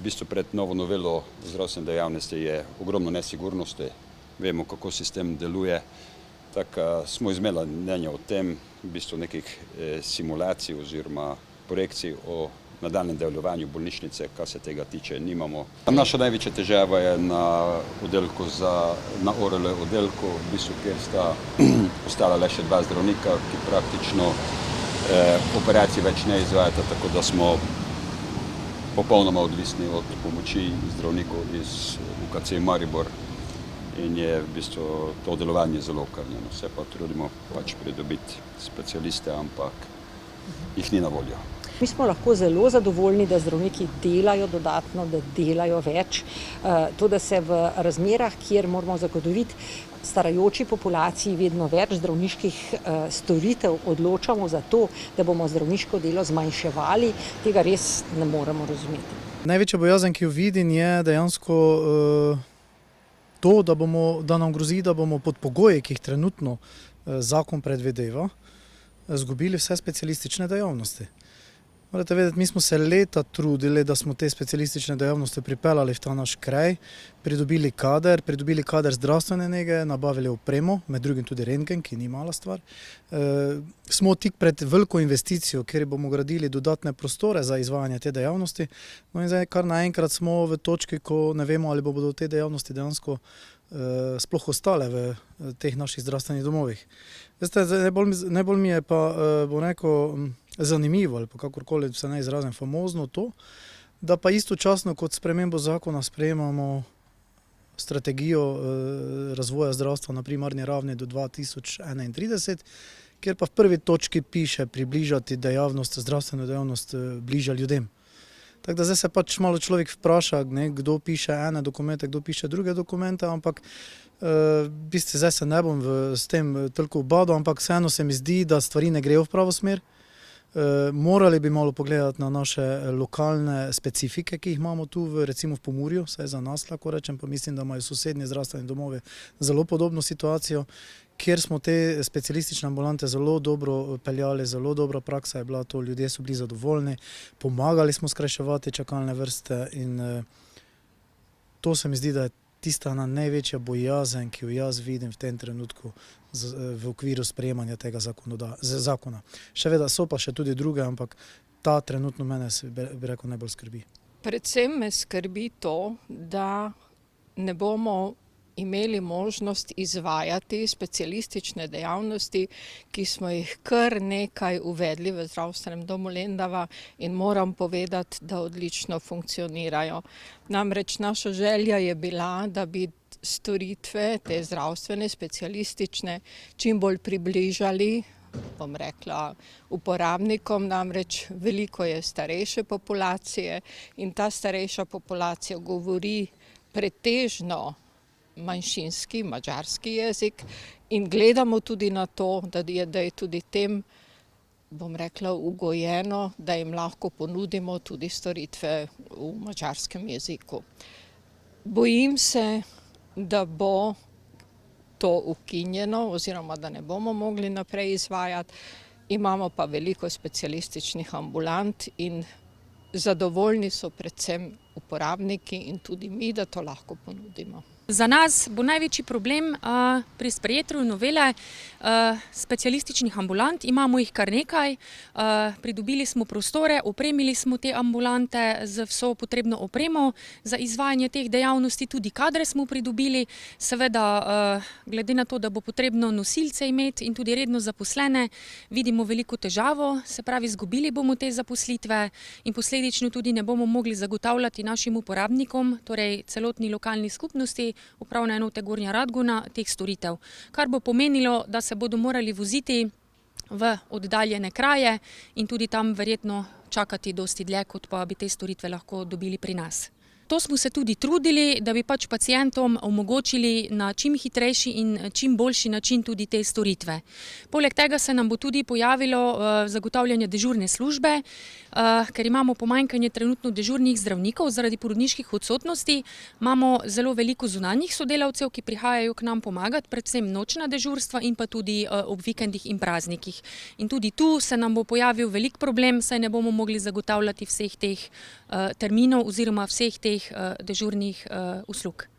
bistvu pred novo novelo zdravstvene dejavnosti je ogromno nesigurnosti. Vemo, kako sistem deluje. Tako smo izmeli mnenje o tem, v bistvu nekih simulacij oziroma projekcij o nadaljnjem delovanju bolnišnice, kar se tega tiče, nimamo. Naša največja težava je na ORL oddelku, v bistvu, kjer sta ostala le še 2 zdravnika, ki praktično operacij več ne izvajata, tako da smo popolnoma odvisni od pomoči zdravnikov iz UKC Maribor in je v bistvu to delovanje zelo okrnjeno. Se pa trudimo pridobiti specialiste, ampak jih ni na voljo. Mi smo lahko zelo zadovoljni, da zdravniki delajo dodatno, da delajo več. To, da se v razmerah, kjer moramo zagotoviti starajoči populaciji vedno več zdravniških storitev, odločamo za to, da bomo zdravniško delo zmanjševali, tega res ne moremo razumeti. Največja bojazen, ki jo vidim, je dejansko to, da nam grozi, da bomo pod pogoji, ki jih trenutno zakon predvideva, izgubili vse specialistične dejavnosti. Morate vedeti, mi smo se leta trudili, da smo te specialistične dejavnosti pripeljali v ta naš kraj, pridobili kader zdravstvene nege, nabavili opremo, med drugim tudi rentgen, ki ni mala stvar. Smo tik pred veliko investicijo, kjer bomo gradili dodatne prostore za izvajanje te dejavnosti. No in zdaj kar naenkrat smo v točki, ko ne vemo, ali bodo te dejavnosti dejansko sploh ostale v teh naših zdravstvenih domovih. Veste, najbolj mi je pa, bom rekel, zanimivo ali pa kakorkoli se ne izrazim, famozno to, da pa istočasno kot spremembo zakona sprejemamo strategijo razvoja zdravstva na primarni ravni do 2031, kjer pa v prvi točki piše približati zdravstveno dejavnost bližja ljudem. Tako da zdaj se pač malo človek vpraša, kdo piše ene dokumente, kdo piše druge dokumente, ampak v bistvu zdaj se ne bom s tem toliko ubadal, ampak vseeno se mi zdi, da stvari ne grejo v pravo smer. Morali bi malo pogledati na naše lokalne specifike, ki jih imamo tu, recimo v Pomurju, saj za nas lahko rečem, pa mislim, da imajo sosednji zdravstveni domovi zelo podobno situacijo, kjer smo te specialistične ambulante zelo dobro peljali, zelo dobra praksa je bila to, ljudje so bili zadovoljni, pomagali smo skrajševati čakalne vrste in to se mi zdi, da je tista največja bojazen, ki jo jaz vidim v tem trenutku v okviru sprejemanja tega zakona. Še vedno so pa še tudi druge, ampak ta trenutno mene, bi rekel, najbolj skrbi. Predvsem me skrbi to, da ne bomo imeli možnost izvajati specialistične dejavnosti, ki smo jih kar nekaj uvedli v zdravstvenem domu Lendava in moram povedati, da odlično funkcionirajo. Namreč naša želja je bila, da bi storitve, te zdravstvene, specialistične, čim bolj približali, bom rekla, uporabnikom, namreč veliko je starejše populacije in ta starejša populacija govori pretežno manjšinski, madžarski jezik in gledamo tudi na to, da je tudi tem, bom rekla, ugojeno, da jim lahko ponudimo tudi storitve v madžarskem jeziku. Bojim se, da bo to ukinjeno oziroma da ne bomo mogli naprej izvajati. Imamo pa veliko specialističnih ambulant in zadovoljni so predvsem uporabniki in tudi mi, da to lahko ponudimo. Za nas bo največji problem pri sprejetju novele specialističnih ambulant. Imamo jih kar nekaj, pridobili smo prostore, opremili smo te ambulante z vso potrebno opremo za izvajanje teh dejavnosti, tudi kadre smo pridobili. Seveda, glede na to, da bo potrebno nosilce imeti in tudi redno zaposlene, vidimo veliko težavo, se pravi, izgubili bomo te zaposlitve in posledično tudi ne bomo mogli zagotavljati našim uporabnikom, torej celotni lokalni skupnosti, upravne enote Gornja Radgona, teh storitev. Kar bo pomenilo, da se bodo morali voziti v oddaljene kraje in tudi tam verjetno čakati dosti dlje, kot pa bi te storitve lahko dobili pri nas. To smo se tudi trudili, da bi pač pacientom omogočili na čim hitrejši in čim boljši način tudi te storitve. Poleg tega se nam bo tudi pojavilo zagotavljanje dežurne službe, ker imamo pomanjkanje trenutno dežurnih zdravnikov zaradi porodniških odsotnosti. Imamo zelo veliko zunanjih sodelavcev, ki prihajajo k nam pomagati, predvsem nočna dežurstva in pa tudi ob vikendih in praznikih. In tudi tu se nam bo pojavil velik problem, saj ne bomo mogli zagotavljati vseh teh terminov oziroma vseh teh dežurnih uslug.